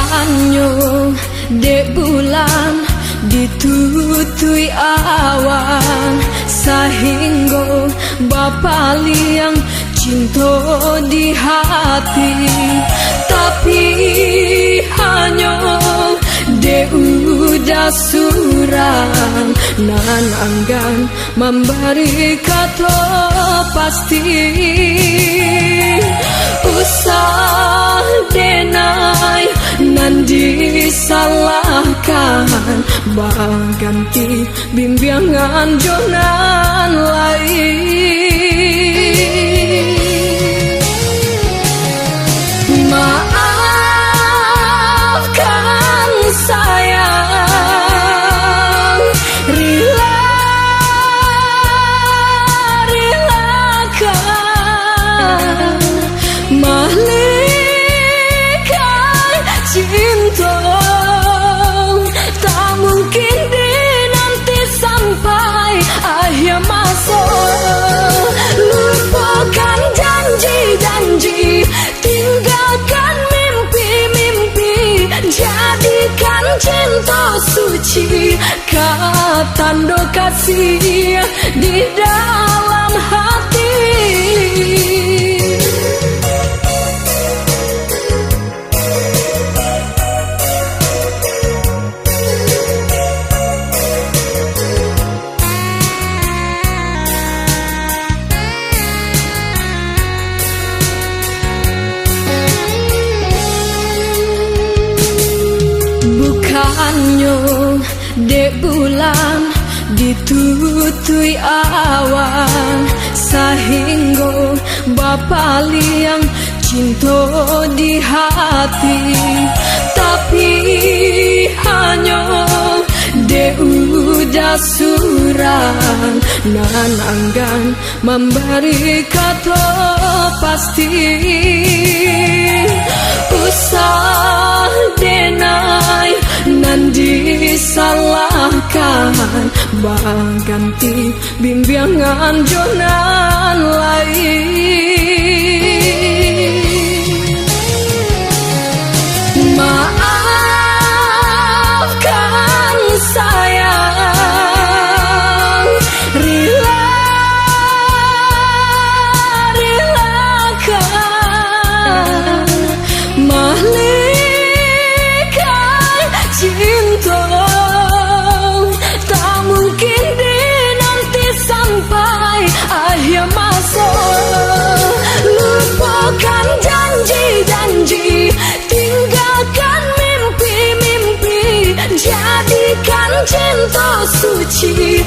Bukannya dek bulan ditutui awan, sehingga Bapa liang cinta di hati. Tapi hanya dek udah surang nan anggan memberi kata pasti. Usah denai nan disalahkan, baganti bimbingan jonan lain. Maafkan sayang, relakan mahligai cinta. Tak mungkin dinanti sampai akhir masa. Lupakan janji-janji, tinggalkan mimpi-mimpi, jadikan cinta suci tanda kasih di dalam hati. Bukannya dek bulan ditutui awan, sehingga Bapa liang cinta di hati. Tapi hanya dek udah surang nan anggan memberi kata pasti. Usah denai nan disalahkan, baganti bimbingan jonan lain. Maafkan sayang, relakan mahligai cinta. Tak mungkin dinanti sampai akhir masa. Lupakan janji-janji, tinggalkan mimpi-mimpi, jadikan cinta suci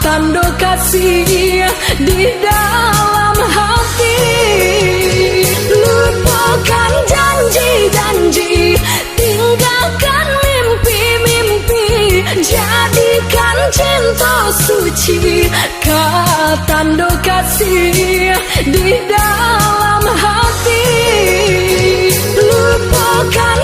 tanda kasih di dalam hati. Lupakan janji-janji, tinggalkan mimpi-mimpi, jadikan cinta suci tanda kasih di dalam hati. Lupakan